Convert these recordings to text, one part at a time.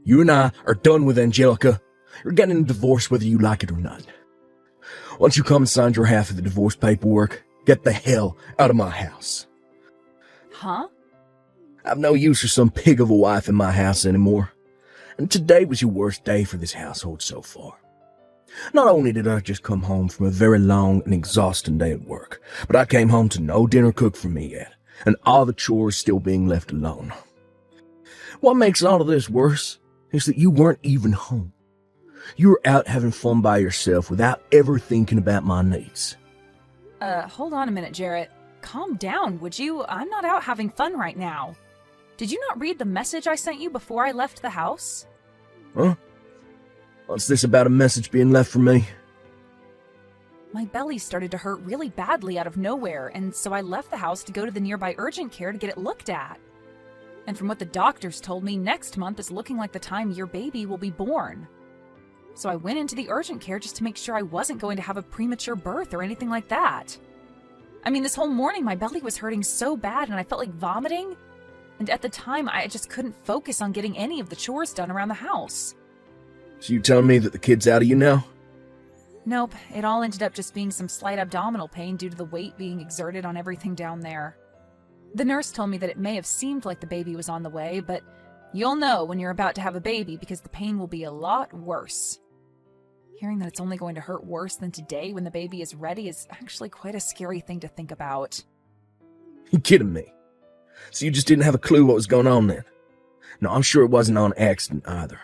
You and I are done with Angelica. You're getting a divorce whether you like it or not. Once you come and sign your half of the divorce paperwork, get the hell out of my house. Huh? I've no use for some pig of a wife in my house anymore. And today was your worst day for this household so far. Not only did I just come home from a very long and exhausting day at work, but I came home to no dinner cooked for me yet, and all the chores still being left alone. What makes all of this worse is that you weren't even home. You were out having fun by yourself without ever thinking about my needs. Hold on a minute, Jarrett. Calm down, would you? I'm not out having fun right now. Did you not read the message I sent you before I left the house? Huh? What's this about a message being left for me? My belly started to hurt really badly out of nowhere, and so I left the house to go to the nearby urgent care to get it looked at. And from what the doctors told me, next month is looking like the time your baby will be born. So I went into the urgent care just to make sure I wasn't going to have a premature birth or anything like that. I mean, this whole morning my belly was hurting so bad and I felt like vomiting. And at the time, I just couldn't focus on getting any of the chores done around the house. So you telling me that the kid's out of you now? Nope, it all ended up just being some slight abdominal pain due to the weight being exerted on everything down there. The nurse told me that it may have seemed like the baby was on the way, but you'll know when you're about to have a baby because the pain will be a lot worse. Hearing that it's only going to hurt worse than today when the baby is ready is actually quite a scary thing to think about. You kidding me? So you just didn't have a clue what was going on then? No, I'm sure it wasn't on accident either.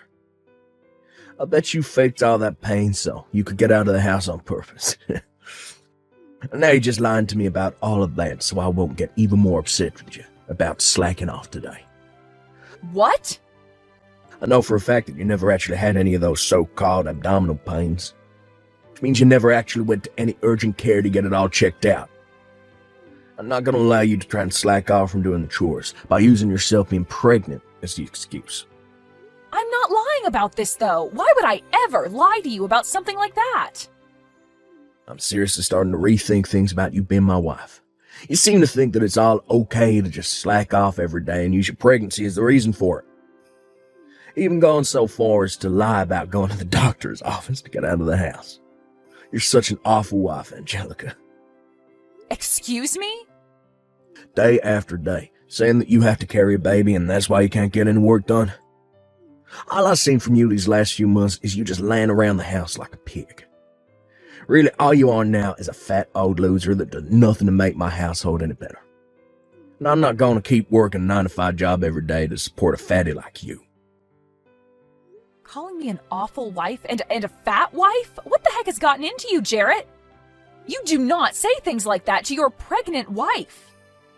I bet you faked all that pain so you could get out of the house on purpose. And now you're just lying to me about all of that so I won't get even more upset with you about slacking off today. What? I know for a fact that you never actually had any of those so-called abdominal pains. Which means you never actually went to any urgent care to get it all checked out. I'm not going to allow you to try and slack off from doing the chores by using yourself being pregnant as the excuse. I'm not lying about this, though. Why would I ever lie to you about something like that? I'm seriously starting to rethink things about you being my wife. You seem to think that it's all okay to just slack off every day and use your pregnancy as the reason for it. Even going so far as to lie about going to the doctor's office to get out of the house. You're such an awful wife, Angelica. Excuse me? Day after day, saying that you have to carry a baby and that's why you can't get any work done. All I've seen from you these last few months is you just laying around the house like a pig. Really, all you are now is a fat old loser that does nothing to make my household any better. And I'm not going to keep working a 9-to-5 job every day to support a fatty like you. Calling me an awful wife and a fat wife? What the heck has gotten into you, Jarrett? You do not say things like that to your pregnant wife.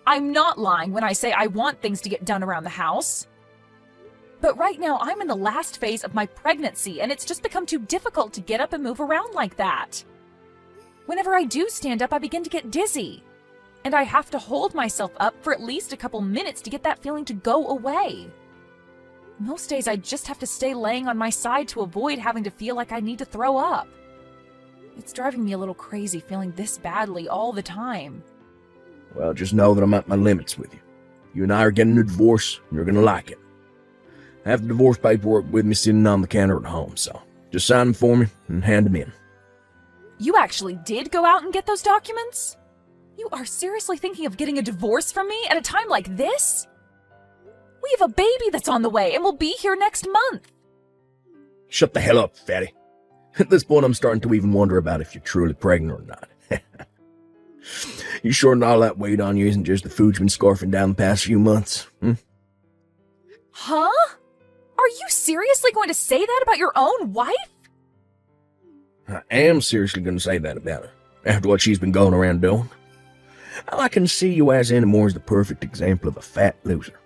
I'm not lying when I say I want things to get done around the house. But right now, I'm in the last phase of my pregnancy, and it's just become too difficult to get up and move around like that. Whenever I do stand up, I begin to get dizzy. And I have to hold myself up for at least a couple minutes to get that feeling to go away. Most days, I just have to stay laying on my side to avoid having to feel like I need to throw up. It's driving me a little crazy feeling this badly all the time. Well, just know that I'm at my limits with you. You and I are getting a divorce, and you're going to like it. I have the divorce paperwork with me sitting on the counter at home, so just sign them for me and hand them in. You actually did go out and get those documents? You are seriously thinking of getting a divorce from me at a time like this? We have a baby that's on the way and will be here next month. Shut the hell up, fatty. At this point, I'm starting to even wonder about if you're truly pregnant or not. You sure that all that weight on you isn't just the food you've been scarfing down the past few months? Huh? Are you seriously going to say that about your own wife? I am seriously going to say that about her, after what she's been going around doing. All I can see you as anymore is the perfect example of a fat loser.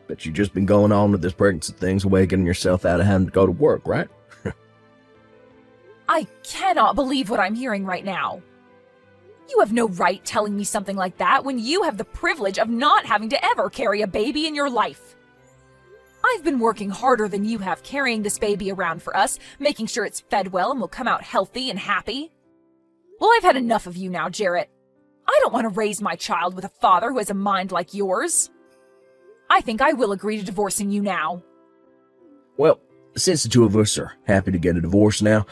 But you've just been going on with this pregnancy thing's way getting yourself out of having to go to work, right? I cannot believe what I'm hearing right now. You have no right telling me something like that when you have the privilege of not having to ever carry a baby in your life. I've been working harder than you have carrying this baby around for us, making sure it's fed well and will come out healthy and happy. Well, I've had enough of you now, Jarrett. I don't want to raise my child with a father who has a mind like yours. I think I will agree to divorcing you now. Well, since the two of us are happy to get a divorce now,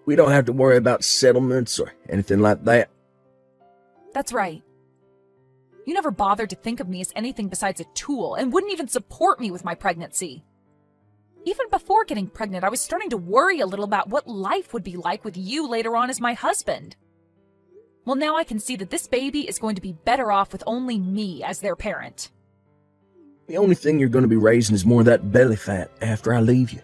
we don't have to worry about settlements or anything like that. That's right. You never bothered to think of me as anything besides a tool and wouldn't even support me with my pregnancy. Even before getting pregnant, I was starting to worry a little about what life would be like with you later on as my husband. Well, now I can see that this baby is going to be better off with only me as their parent. The only thing you're going to be raising is more of that belly fat after I leave you.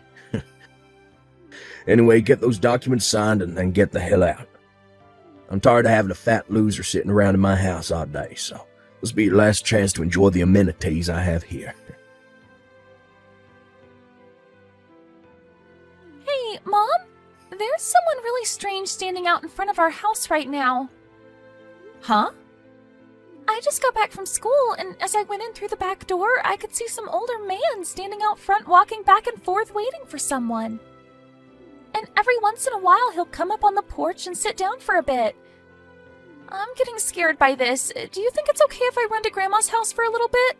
Anyway, get those documents signed and then get the hell out. I'm tired of having a fat loser sitting around in my house all day, so this will be your last chance to enjoy the amenities I have here. Hey, Mom? There's someone really strange standing out in front of our house right now. Huh? I just got back from school, and as I went in through the back door, I could see some older man standing out front walking back and forth waiting for someone. And every once in a while, he'll come up on the porch and sit down for a bit. I'm getting scared by this. Do you think it's okay if I run to Grandma's house for a little bit?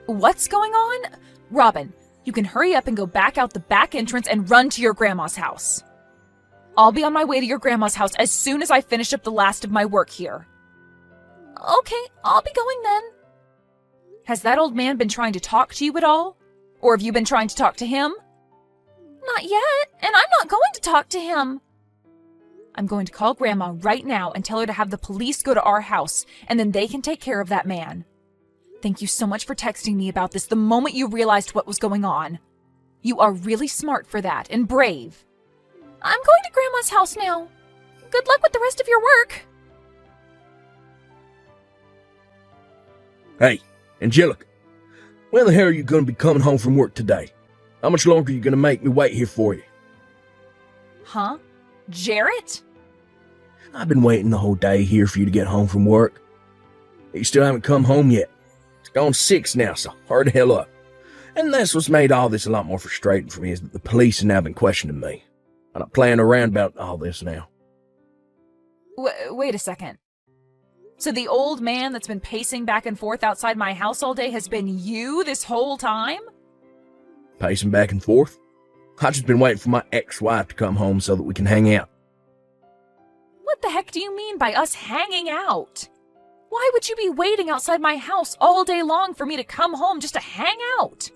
What's going on? Robin, you can hurry up and go back out the back entrance and run to your Grandma's house. I'll be on my way to your Grandma's house as soon as I finish up the last of my work here. Okay, I'll be going then. Has that old man been trying to talk to you at all? Or have you been trying to talk to him? Not yet, and I'm not going to talk to him. I'm going to call Grandma right now and tell her to have the police go to our house, and then they can take care of that man. Thank you so much for texting me about this the moment you realized what was going on. You are really smart for that, and brave. I'm going to Grandma's house now. Good luck with the rest of your work. Hey, Angelica, when the hell are you going to be coming home from work today? How much longer are you going to make me wait here for you? Huh? Jarrett? I've been waiting the whole day here for you to get home from work. You still haven't come home yet. It's gone 6 now, so hurry the hell up. And that's what's made all this a lot more frustrating for me, is that the police have now been questioning me. I'm not playing around about all this now. Wait a second. So the old man that's been pacing back and forth outside my house all day has been you this whole time? Pacing back and forth? I've just been waiting for my ex-wife to come home so that we can hang out. What the heck do you mean by us hanging out? Why would you be waiting outside my house all day long for me to come home just to hang out?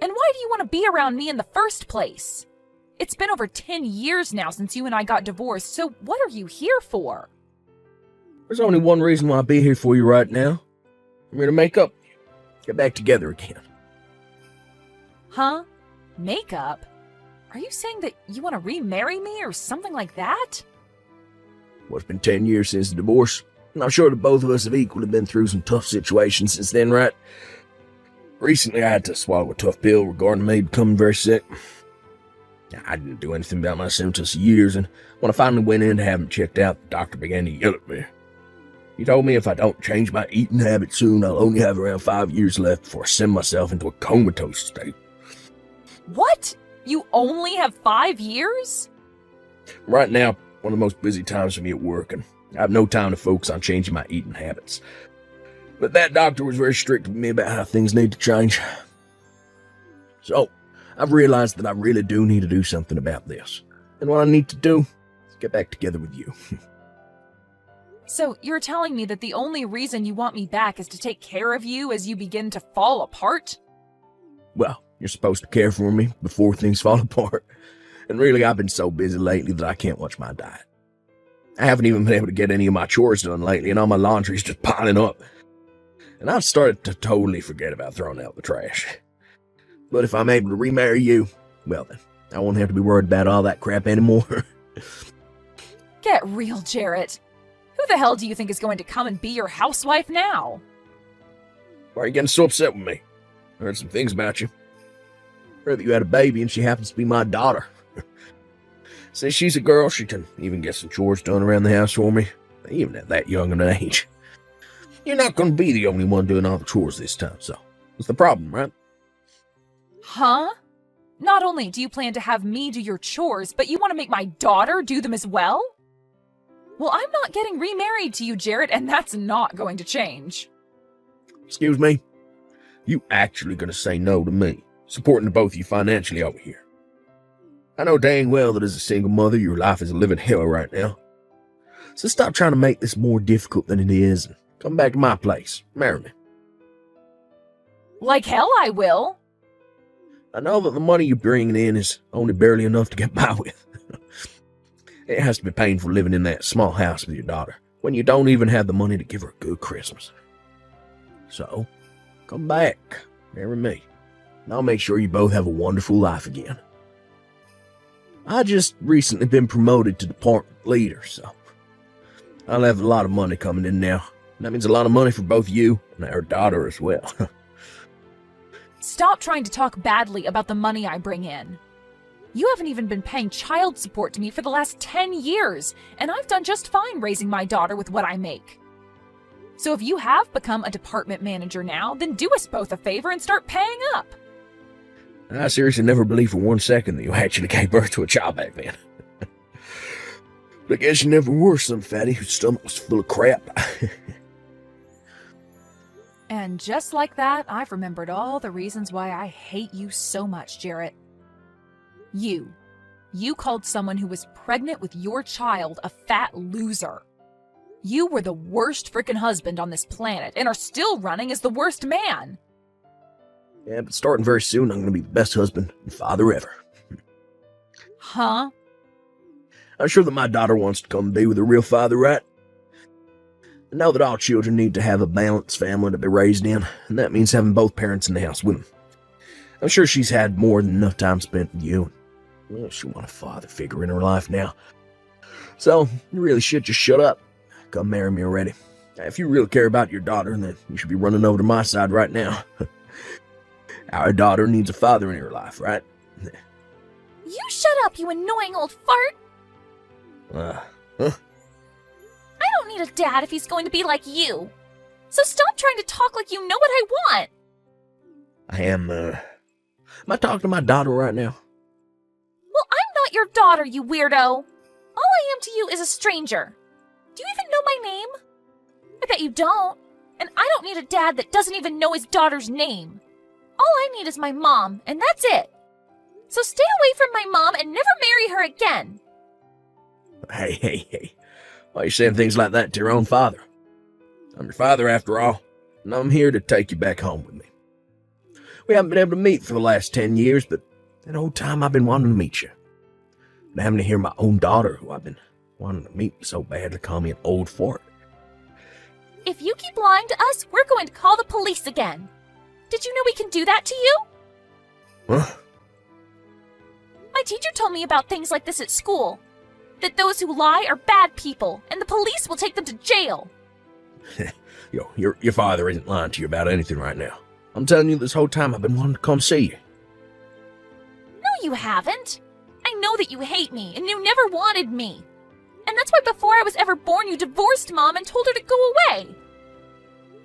And why do you want to be around me in the first place? It's been over 10 years now since you and I got divorced, so what are you here for? There's only one reason why I'll be here for you right now. I'm here to make up, get back together again. Huh? Makeup? Are you saying that you want to remarry me or something like that? Well, it's been 10 years since the divorce, and I'm sure that both of us have equally been through some tough situations since then, right? Recently, I had to swallow a tough pill regarding me becoming very sick. I didn't do anything about my symptoms for years, and when I finally went in to have them checked out, the doctor began to yell at me. He told me if I don't change my eating habits soon, I'll only have around 5 years left before I send myself into a comatose state. What? You only have 5 years? Right now, one of the most busy times for me at work, and I have no time to focus on changing my eating habits. But that doctor was very strict with me about how things need to change. So, I've realized that I really do need to do something about this. And what I need to do is get back together with you. So you're telling me that the only reason you want me back is to take care of you as you begin to fall apart? Well, you're supposed to care for me before things fall apart. And really, I've been so busy lately that I can't watch my diet. I haven't even been able to get any of my chores done lately, and all my laundry's just piling up. And I've started to totally forget about throwing out the trash. But if I'm able to remarry you, well then, I won't have to be worried about all that crap anymore. Get real, Jarrett. Who the hell do you think is going to come and be your housewife now? Why are you getting so upset with me? I heard some things about you. Heard that you had a baby and she happens to be my daughter. Since she's a girl, she can even get some chores done around the house for me, even at that young an age. You're not going to be the only one doing all the chores this time, so what's the problem, right? Huh? Not only do you plan to have me do your chores, but you want to make my daughter do them as well? Well, I'm not getting remarried to you, Jarrett, and that's not going to change. Excuse me? You actually going to say no to me? supporting the both of you financially over here. I know dang well that as a single mother, your life is a living hell right now. So stop trying to make this more difficult than it is and come back to my place. Marry me. Like hell I will. I know that the money you're bringing in is only barely enough to get by with. It has to be painful living in that small house with your daughter when you don't even have the money to give her a good Christmas. So, come back, marry me, and I'll make sure you both have a wonderful life again. I just recently been promoted to department leader, so I'll have a lot of money coming in now. That means a lot of money for both you and our daughter as well. Stop trying to talk badly about the money I bring in. You haven't even been paying child support to me for the last 10 years, and I've done just fine raising my daughter with what I make. So if you have become a department manager now, then do us both a favor and start paying up. I seriously never believed for 1 second that you actually gave birth to a child back then. But I guess you never were some fatty whose stomach was full of crap. And just like that, I've remembered all the reasons why I hate you so much, Jarrett. You called someone who was pregnant with your child a fat loser. You were the worst frickin' husband on this planet and are still running as the worst man. Yeah, but starting very soon, I'm going to be the best husband and father ever. Huh? I'm sure that my daughter wants to come and be with her real father, right? I know that all children need to have a balanced family to be raised in, and that means having both parents in the house with them. I'm sure she's had more than enough time spent with you. Well, she wants a father figure in her life now. So, you really should just shut up. Come marry me already. If you really care about your daughter, then you should be running over to my side right now. Our daughter needs a father in her life, right? You shut up, you annoying old fart! Huh? I don't need a dad if he's going to be like you. So stop trying to talk like you know what I want. Am I talking to my daughter right now? Well, I'm not your daughter, you weirdo. All I am to you is a stranger. Do you even know my name? I bet you don't. And I don't need a dad that doesn't even know his daughter's name. All I need is my mom, and that's it. So stay away from my mom and never marry her again. Hey. Why are you saying things like that to your own father? I'm your father after all, and I'm here to take you back home with me. We haven't been able to meet for the last 10 years, but that whole time I've been wanting to meet you. But having to hear my own daughter, who I've been wanting to meet so badly, call me an old fart. If you keep lying to us, we're going to call the police again. Did you know we can do that to you? Huh? My teacher told me about things like this at school. That those who lie are bad people, and the police will take them to jail. Your father isn't lying to you about anything right now. I'm telling you, this whole time I've been wanting to come see you. No, you haven't. I know that you hate me, and you never wanted me. And that's why before I was ever born, you divorced Mom and told her to go away.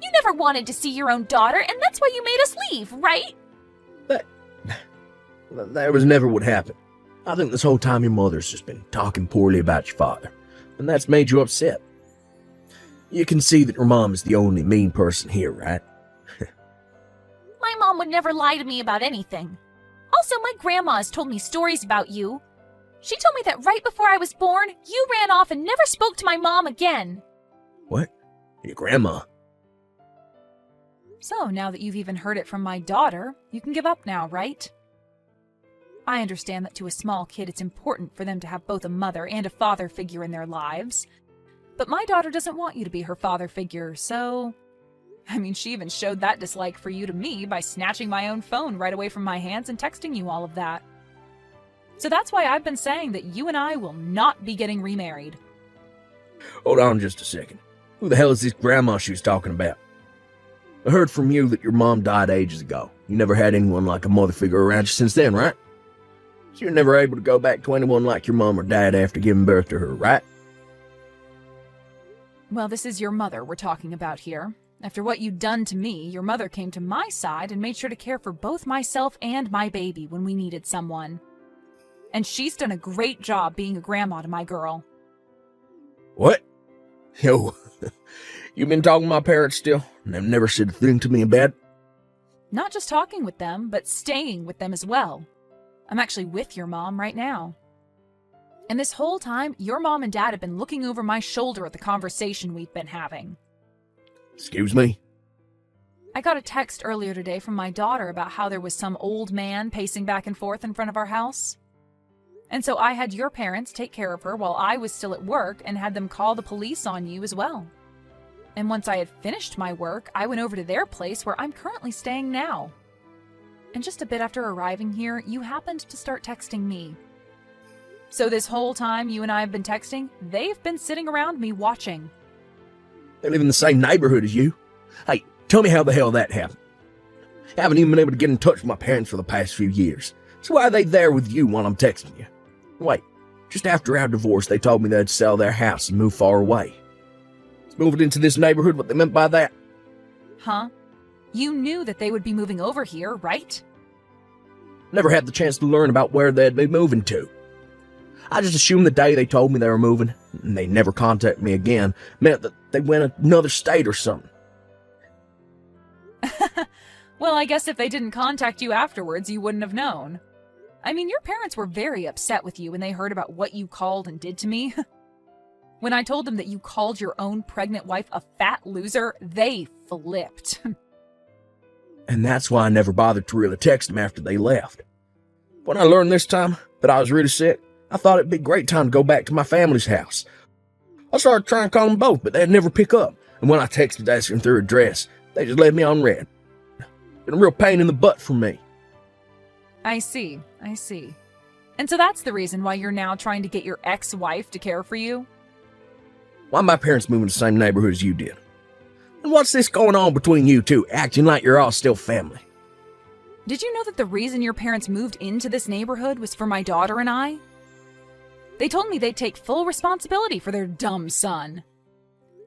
You never wanted to see your own daughter, and that's why you made us leave, right? That was never what happened. I think this whole time your mother's just been talking poorly about your father, and that's made you upset. You can see that your mom is the only mean person here, right? My mom would never lie to me about anything. Also, my grandma has told me stories about you. She told me that right before I was born, you ran off and never spoke to my mom again. What? Your grandma? So, now that you've even heard it from my daughter, you can give up now, right? I understand that to a small kid it's important for them to have both a mother and a father figure in their lives. But my daughter doesn't want you to be her father figure, so... I mean, she even showed that dislike for you to me by snatching my own phone right away from my hands and texting you all of that. So that's why I've been saying that you and I will not be getting remarried. Hold on just a second. Who the hell is this grandma she was talking about? I heard from you that your mom died ages ago. You never had anyone like a mother figure around you since then, right? So you're never able to go back to anyone like your mom or dad after giving birth to her, right? Well, this is your mother we're talking about here. After what you'd done to me, your mother came to my side and made sure to care for both myself and my baby when we needed someone. And she's done a great job being a grandma to my girl. What? Yo, you been talking to my parents still? And they've never said a thing to me about it? Not just talking with them, but staying with them as well. I'm actually with your mom right now. And this whole time, your mom and dad have been looking over my shoulder at the conversation we've been having. Excuse me? I got a text earlier today from my daughter about how there was some old man pacing back and forth in front of our house. And so I had your parents take care of her while I was still at work and had them call the police on you as well. And once I had finished my work, I went over to their place where I'm currently staying now. And just a bit after arriving here, you happened to start texting me. So this whole time you and I have been texting, they've been sitting around me watching. They live in the same neighborhood as you. Hey, tell me how the hell that happened. I haven't even been able to get in touch with my parents for the past few years. So why are they there with you while I'm texting you? Wait, just after our divorce, they told me they'd sell their house and move far away. Is moving into this neighborhood what they meant by that? Huh? You knew that they would be moving over here, right? Never had the chance to learn about where they'd be moving to. I just assumed the day they told me they were moving, and they never contacted me again, meant that they went another state or something. Well, I guess if they didn't contact you afterwards, you wouldn't have known. I mean, your parents were very upset with you when they heard about what you called and did to me. When I told them that you called your own pregnant wife a fat loser, they flipped. And that's why I never bothered to really text them after they left. When I learned this time that I was really sick, I thought it'd be a great time to go back to my family's house. I started trying to call them both, but they'd never pick up. And when I texted asking their address, they just left me on red. Been a real pain in the butt for me. I see. And so that's the reason why you're now trying to get your ex-wife to care for you? Why my parents moving to the same neighborhood as you did? And what's this going on between you two, acting like you're all still family? Did you know that the reason your parents moved into this neighborhood was for my daughter and I? They told me they'd take full responsibility for their dumb son.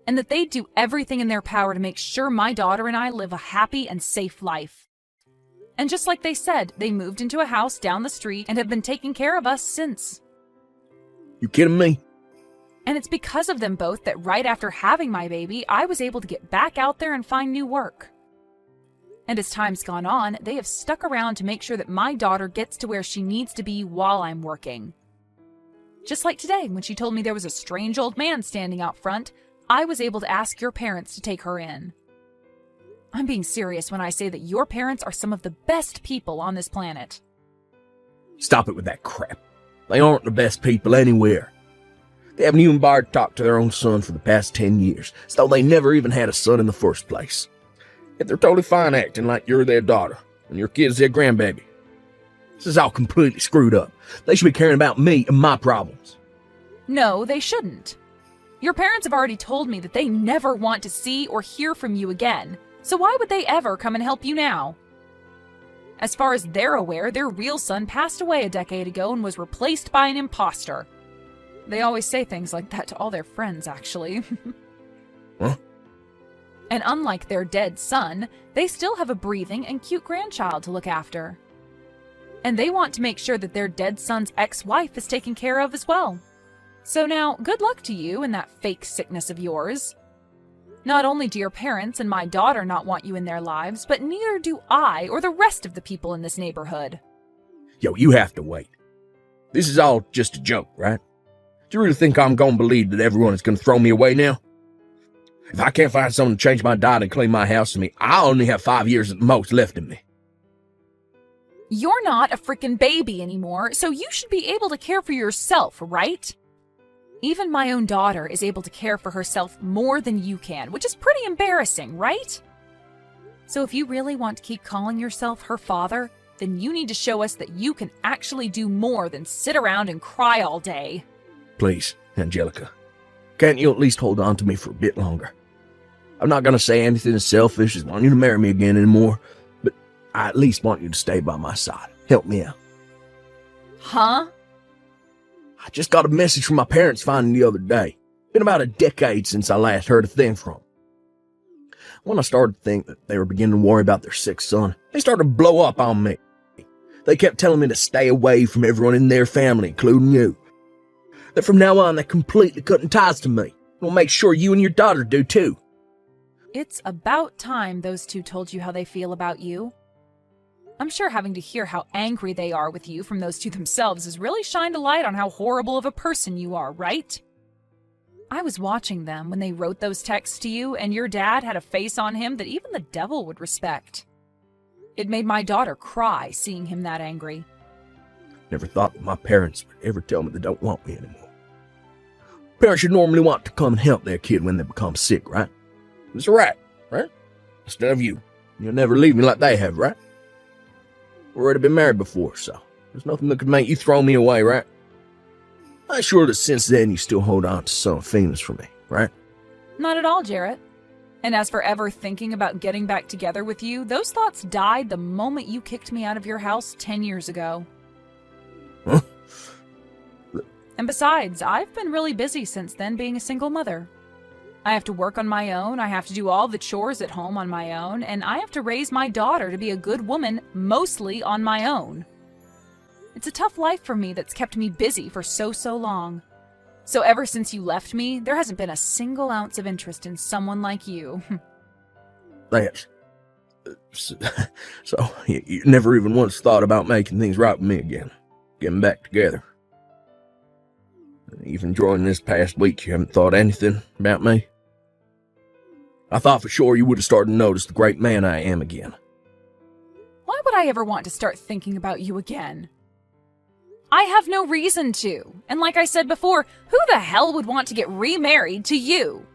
And that they'd do everything in their power to make sure my daughter and I live a happy and safe life. And just like they said, they moved into a house down the street and have been taking care of us since. You kidding me? And it's because of them both that right after having my baby, I was able to get back out there and find new work. And as time's gone on, they have stuck around to make sure that my daughter gets to where she needs to be while I'm working. Just like today, when she told me there was a strange old man standing out front, I was able to ask your parents to take her in. I'm being serious when I say that your parents are some of the best people on this planet. Stop it with that crap. They aren't the best people anywhere. They haven't even bothered to talk to their own son for the past 10 years, as though they never even had a son in the first place. Yet they're totally fine acting like you're their daughter, and your kid's their grandbaby. This is all completely screwed up. They should be caring about me and my problems. No, they shouldn't. Your parents have already told me that they never want to see or hear from you again, so why would they ever come and help you now? As far as they're aware, their real son passed away a decade ago and was replaced by an imposter. They always say things like that to all their friends, actually. Huh? And unlike their dead son, they still have a breathing and cute grandchild to look after. And they want to make sure that their dead son's ex-wife is taken care of as well. So now, good luck to you and that fake sickness of yours. Not only do your parents and my daughter not want you in their lives, but neither do I or the rest of the people in this neighborhood. Yo, you have to wait. This is all just a joke, right? Do you really think I'm gonna believe that everyone is gonna throw me away now? If I can't find someone to change my diet and clean my house for me, I only have 5 years at the most left in me. You're not a freaking baby anymore, so you should be able to care for yourself, right? Even my own daughter is able to care for herself more than you can, which is pretty embarrassing, right? So if you really want to keep calling yourself her father, then you need to show us that you can actually do more than sit around and cry all day. Please, Angelica, can't you at least hold on to me for a bit longer? I'm not gonna say anything as selfish as wanting you to marry me again anymore, but I at least want you to stay by my side. Help me out. Huh? I just got a message from my parents finding the other day. Been about a decade since I last heard a thing from them. When I started to think that they were beginning to worry about their sick son, they started to blow up on me. They kept telling me to stay away from everyone in their family, including you. That from now on, they're completely cutting ties to me. We'll make sure you and your daughter do too. It's about time those two told you how they feel about you. I'm sure having to hear how angry they are with you from those two themselves has really shined a light on how horrible of a person you are, right? I was watching them when they wrote those texts to you, and your dad had a face on him that even the devil would respect. It made my daughter cry seeing him that angry. Never thought that my parents would ever tell me they don't want me anymore. Parents should normally want to come and help their kid when they become sick, right? It's right? Instead of you. You'll never leave me like they have, right? We've already been married before, so there's nothing that could make you throw me away, right? I'm sure that since then you still hold on to some feelings for me, right? Not at all, Jarrett. And as for ever thinking about getting back together with you, those thoughts died the moment you kicked me out of your house 10 years ago. Huh? And besides, I've been really busy since then being a single mother. I have to work on my own, I have to do all the chores at home on my own, and I have to raise my daughter to be a good woman mostly on my own. It's a tough life for me that's kept me busy for so long. So ever since you left me, there hasn't been a single ounce of interest in someone like you. That's... So, you never even once thought about making things right with me again. Getting back together. Even during this past week, you haven't thought anything about me? I thought for sure you would have started to notice the great man I am again. Why would I ever want to start thinking about you again? I have no reason to. And like I said before, who the hell would want to get remarried to you?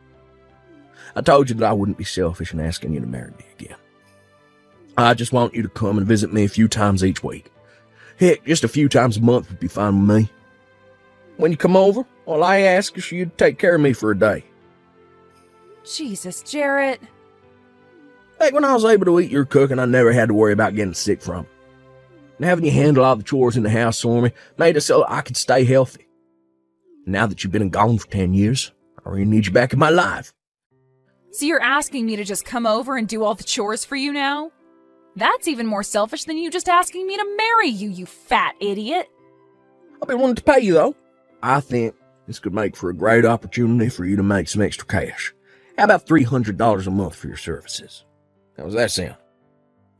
I told you that I wouldn't be selfish in asking you to marry me again. I just want you to come and visit me a few times each week. Heck, just a few times a month would be fine with me. When you come over, all I ask is for you to take care of me for a day. Jesus, Jarrett. Back when I was able to eat your cooking, I never had to worry about getting sick from it. And having you handle all the chores in the house for me made it so I could stay healthy. Now that you've been gone for 10 years, I really need you back in my life. So you're asking me to just come over and do all the chores for you now? That's even more selfish than you just asking me to marry you, you fat idiot. I've been wanting to pay you, though. I think this could make for a great opportunity for you to make some extra cash. How about $300 a month for your services? How does that sound?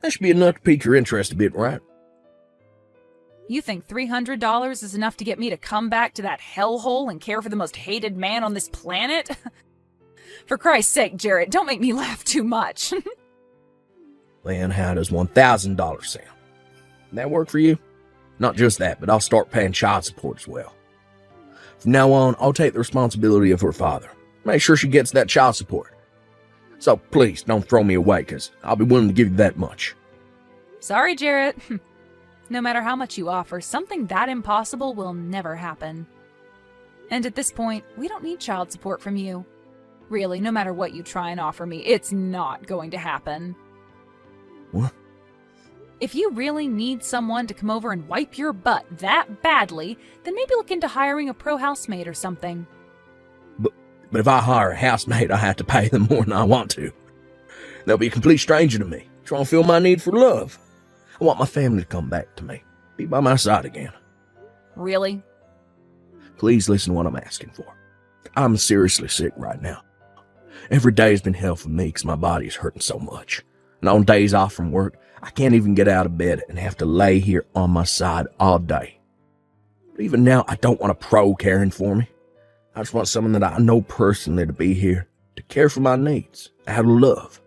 That should be enough to pique your interest a bit, right? You think $300 is enough to get me to come back to that hellhole and care for the most hated man on this planet? For Christ's sake, Jarrett, don't make me laugh too much. Then how does $1,000 sound? That work for you? Not just that, but I'll start paying child support as well. From now on, I'll take the responsibility of her father. Make sure she gets that child support. So please, don't throw me away, because I'll be willing to give you that much. Sorry, Jarrett. No matter how much you offer, something that impossible will never happen. And at this point, we don't need child support from you. Really, no matter what you try and offer me, it's not going to happen. What? If you really need someone to come over and wipe your butt that badly, then maybe look into hiring a pro housemaid or something. But if I hire a housemaid, I have to pay them more than I want to. They'll be a complete stranger to me, trying to feel my need for love. I want my family to come back to me, be by my side again. Really? Please listen to what I'm asking for. I'm seriously sick right now. Every day has been hell for me because my body is hurting so much. And on days off from work, I can't even get out of bed and have to lay here on my side all day. But even now, I don't want a pro caring for me. I just want someone that I know personally to be here, to care for my needs, out of love.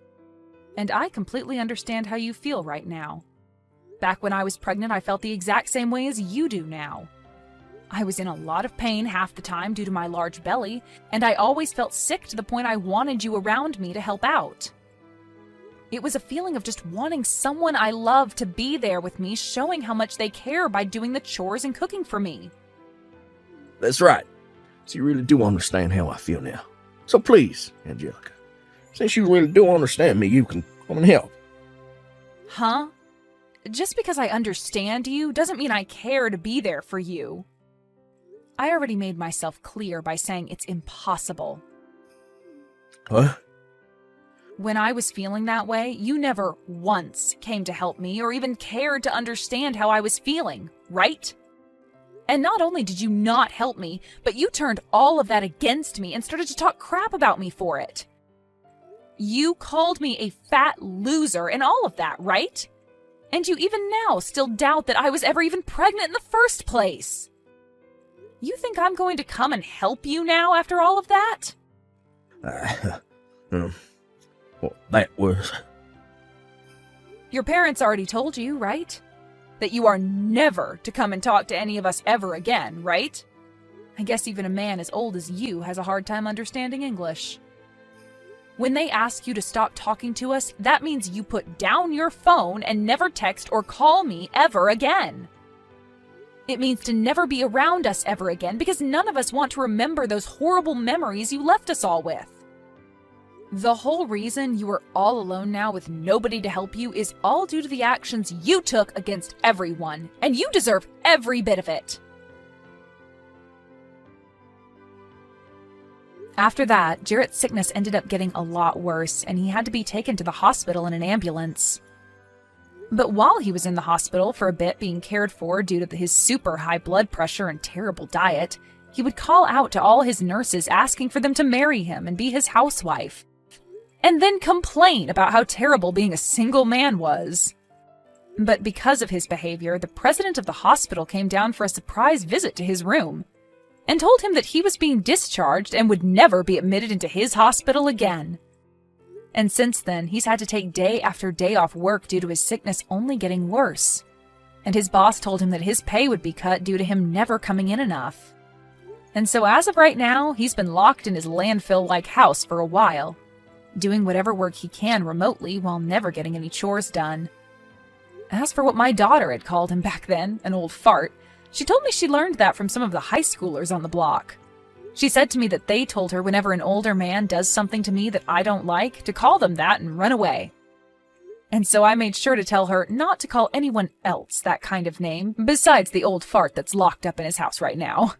And I completely understand how you feel right now. Back when I was pregnant, I felt the exact same way as you do now. I was in a lot of pain half the time due to my large belly, and I always felt sick to the point I wanted you around me to help out. It was a feeling of just wanting someone I love to be there with me, showing how much they care by doing the chores and cooking for me. That's right. So you really do understand how I feel now. So please, Angelica, since you really do understand me, you can come and help. Huh? Just because I understand you doesn't mean I care to be there for you. I already made myself clear by saying it's impossible. What? When I was feeling that way, you never once came to help me or even cared to understand how I was feeling, right? And not only did you not help me, but you turned all of that against me and started to talk crap about me for it. You called me a fat loser and all of that, right? And you even now still doubt that I was ever even pregnant in the first place. You think I'm going to come and help you now after all of that? Well, that was... Your parents already told you, right? That you are never to come and talk to any of us ever again, right? I guess even a man as old as you has a hard time understanding English. When they ask you to stop talking to us, that means you put down your phone and never text or call me ever again. It means to never be around us ever again because none of us want to remember those horrible memories you left us all with. The whole reason you are all alone now with nobody to help you is all due to the actions you took against everyone, and you deserve every bit of it. After that, Jarrett's sickness ended up getting a lot worse, and he had to be taken to the hospital in an ambulance. But while he was in the hospital for a bit being cared for due to his super high blood pressure and terrible diet, he would call out to all his nurses asking for them to marry him and be his housewife, and then complain about how terrible being a single man was. But because of his behavior, the president of the hospital came down for a surprise visit to his room, and told him that he was being discharged and would never be admitted into his hospital again. And since then, he's had to take day after day off work due to his sickness only getting worse. And his boss told him that his pay would be cut due to him never coming in enough. And so as of right now, he's been locked in his landfill-like house for a while, doing whatever work he can remotely while never getting any chores done. As for what my daughter had called him back then, an old fart, she told me she learned that from some of the high schoolers on the block. She said to me that they told her whenever an older man does something to me that I don't like, to call them that and run away. And so I made sure to tell her not to call anyone else that kind of name, besides the old fart that's locked up in his house right now.